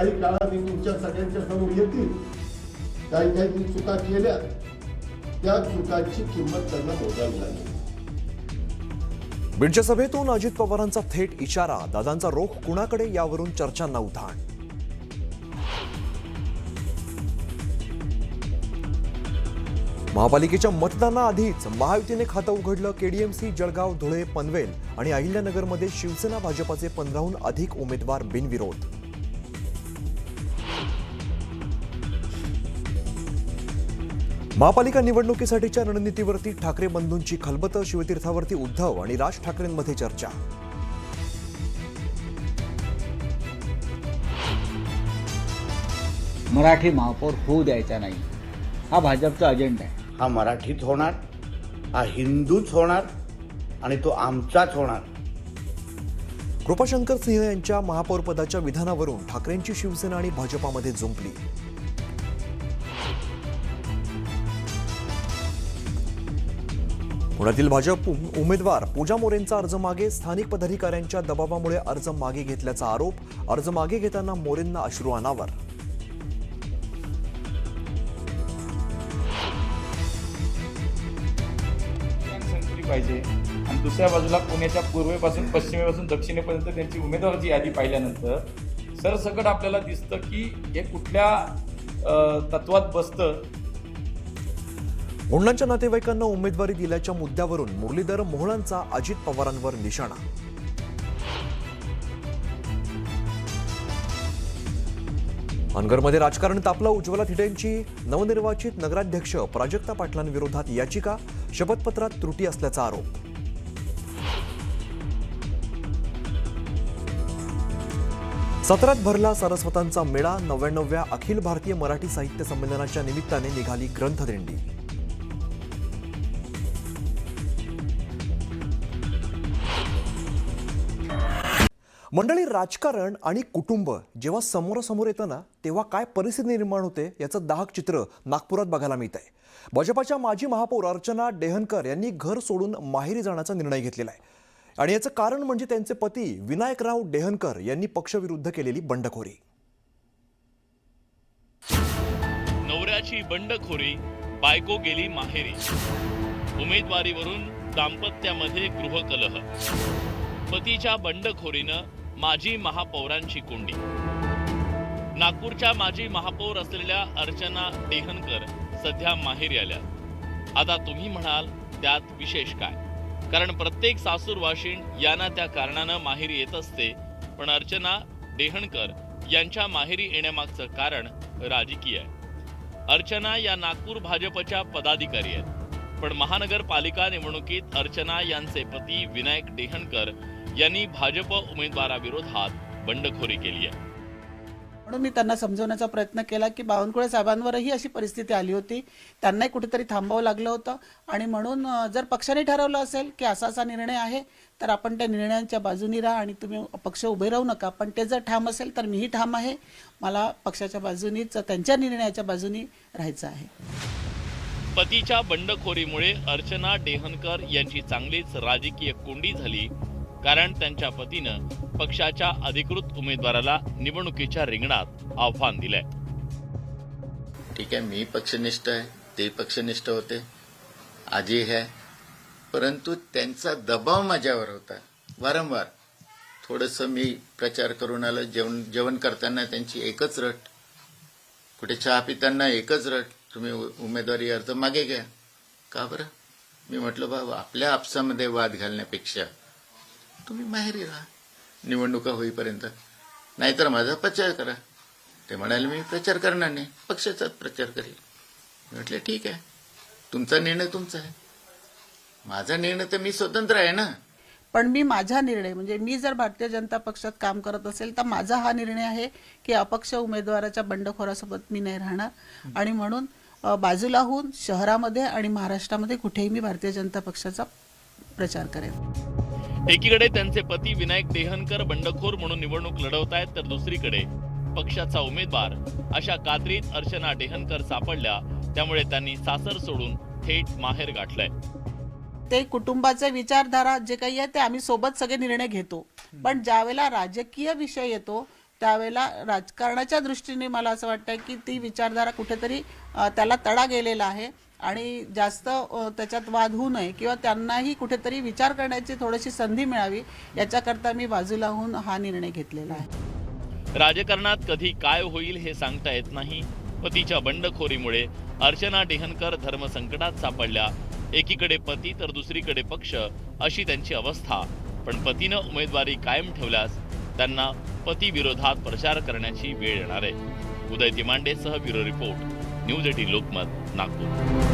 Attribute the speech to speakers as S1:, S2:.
S1: काही काळात तुमच्या सगळ्यांच्या समोर येतील. काही काही चुका केल्या, त्या चुकांची किंमत त्यांना मोजावी लागेल.
S2: बीडच्या सभेतून अजित पवारांचा थेट इशारा, दादांचा रोख कुणाकडे यावरून चर्चांना उधाण. महापालिकेच्या मतदानाआधीच महायुतीने खातं उघडलं. केडीएमसी, जळगाव, धुळे, पनवेल आणि अहिल्यानगरमध्ये शिवसेना भाजपाचे 15हून अधिक उमेदवार बिनविरोध. महापालिका निवडणुकीसाठीच्या रणनीतीवरती ठाकरे बंधूंची खलबत. शिवतीर्थावरती उद्धव आणि राज ठाकरेंमध्ये चर्चा.
S3: मराठी महापौर होऊ द्यायचा नाही, हा भाजपचा अजेंडा आहे.
S4: हा मराठीच होणार, हा हिंदूच होणार आणि तो आमचाच होणार.
S2: कृपाशंकर सिंह यांच्या महापौरपदाच्या विधानावरून ठाकरेंची शिवसेना आणि भाजपामध्ये जुंपली. पुण्यातील भाजप उमेदवार पूजा मोरेंचा अर्ज मागे. स्थानिक पदाधिकाऱ्यांच्या दबावामुळे अर्ज मागे घेतल्याचा आरोप. अर्ज मागे घेताना मोरेंना अश्रू अनावर.
S5: पाहिजे आणि दुसऱ्या बाजूला पुण्याच्या पूर्वेपासून पश्चिमेपासून दक्षिणेपर्यंत त्यांची उमेदवाराची यादी पाहिल्यानंतर सरसकट आपल्याला दिसतं की हे कुठल्या तत्वात बसतं.
S2: मुंडांच्या नातेवाईकांना उमेदवारी दिल्याच्या मुद्द्यावरून मुरलीधर मोहोळांचा अजित पवारांवर निशाणा. अनगरमध्ये राजकारण तापलं. उज्ज्वला थिटेंची नवनिर्वाचित नगराध्यक्ष प्राजक्ता पाटलांविरोधात याचिका. शपथपत्रात त्रुटी असल्याचा आरोप. सत्रात भरला सारस्वतांचा मेळा. 99व्या अखिल भारतीय मराठी साहित्य संमेलनाच्या निमित्ताने निघाली ग्रंथदिंडी. मंडळी, राजकारण आणि कुटुंब जेव्हा समोरासमोर येतं ना, तेव्हा काय परिस्थिती निर्माण होते याचं दाहक चित्र नागपुरात बघायला मिळत आहे. भाजपाच्या माजी महापौर अर्चना डेहनकर यांनी घर सोडून माहेरी जाण्याचा निर्णय घेतलेला आहे. आणि याचं कारण म्हणजे त्यांचे पती विनायकराव डेहनकर यांनी पक्षविरुद्ध केलेली बंडखोरी.
S6: नवऱ्याची बंडखोरी, बायको गेली माहेरी. उमेदवारीवरून दाम्पत्यामध्ये गृहकलह. पतीच्या बंडखोरीनं माजी महापौरांची कोंडी. नागपूरच्या माजी महापौर असलेल्या अर्चना डेहनकर सध्या माहेरी आल्या. आता तुम्ही म्हणाल त्यात विशेष काय? कारण प्रत्येक सासूरवाशीण यांना त्या कारणानं माहेरी येत असते. पण अर्चना डेहनकर यांच्या माहेरी येण्यामागचं कारण राजकीय आहे. अर्चना या नागपूर भाजपच्या पदाधिकारी आहेत. पण महानगरपालिका निवडणुकीत अर्चना यांचे पती विनायक डेहनकर यांनी भाजप उमेदवाराविरोधात बंडखोरी केली आहे.
S7: म्हणून मी त्यांना समजवण्याचा प्रयत्न केला की बावनकुळे साहेबांवरही अशी परिस्थिती आली होती, त्यांनाही कुठेतरी थांबावं लागलं होतं. आणि म्हणून जर पक्षाने ठरवलं असेल की असा निर्णय आहे तर आपण त्या निर्णयांच्या बाजूनी राहा आणि तुम्ही पक्ष उभे राहू नका. पण ते जर ठाम असेल तर मीही ठाम आहे. मला पक्षाच्या बाजूनीच, त्यांच्या निर्णयाच्या बाजूनी राहायचं आहे.
S6: पतीच्या बंडखोरीमुळे अर्चना डेहनकर यांची चांगलीच राजकीय कोंडी झाली. कारण त्यांच्या पतीनं पक्षाच्या अधिकृत उमेदवाराला निवडणुकीच्या रिंगणात आव्हान दिलंय.
S8: ठीक आहे, मी पक्षनिष्ठ आहे, ते पक्षनिष्ठ होते, आजही आहे. परंतु त्यांचा दबाव माझ्यावर होता वारंवार. थोडंसं मी प्रचार करून आलो. जेवण करताना त्यांची एकच रट, कुठे चहा पिताना एकच रट, तुम्ही उमेदवारी अर्ज मागे घ्या. का बरं? मी म्हटलं बाबा, आपल्या आपसामध्ये वाद घालण्यापेक्षा तुम्ही माहेरी राहा निवडणुका होईपर्यंत, नाहीतर माझा प्रचार करा. ते म्हणाले मी प्रचार करणार नाही, पक्षाचाच प्रचार करेल. म्हटलं ठीक आहे, तुमचा निर्णय तुमचा आहे, माझा निर्णय तर मी स्वतंत्र आहे ना.
S7: पण मी माझा निर्णय म्हणजे मी जर भारतीय जनता पक्षात काम करत असेल तर माझा हा निर्णय आहे की अपक्ष उमेदवाराच्या बंडखोरासोबत मी नाही राहणार. आणि म्हणून बाजूला होऊन शहरामध्ये आणि महाराष्ट्रामध्ये कुठेही मी भारतीय जनता पक्षाचा प्रचार करेन.
S6: एकीकडे त्यांचे पती विनायक डेहनकर बंडखोर म्हणून निवडणूक लढवत आहेत, तर दुसरीकडे पक्षाचा उमेदवार अशा कात्रीत अर्चना डेहनकर सापडल्या. त्यामुळे त्यांनी सासर सोडून थेट माहेर गाठलंय.
S7: ते कुटुंबाचे विचारधारा जे काही आहे ते आम्ही सोबत सगळे निर्णय घेतो. पण ज्यावेळेला राजकीय विषय येतो त्यावेळेला राजकारणाच्या दृष्टीने मला असं वाटतं की ती विचारधारा कुठेतरी त्याला तडा गेलेला आहे आणि जास्त त्याच्यात वाद होऊ नये किंवा त्यांनाही कुठेतरी विचार करण्याची थोडीशी संधी मिळावी याच्याकरता मी बाजूला होऊन हा निर्णय घेतलेला आहे.
S6: राजकारणात कधी काय होईल हे सांगता येत नाही. पतीच्या बंडखोरीमुळे अर्चना डेहनकर धर्मसंकटात सापडल्या. एकीकडे पती तर दुसरीकडे पक्ष अशी त्यांची अवस्था. पण पतीनं उमेदवारी कायम ठेवल्यास त्यांना पती विरोधात प्रचार करण्याची वेळ येणार आहे. उदय तिमांडेसह bureau report, news 18 Lokmat, Nagpur.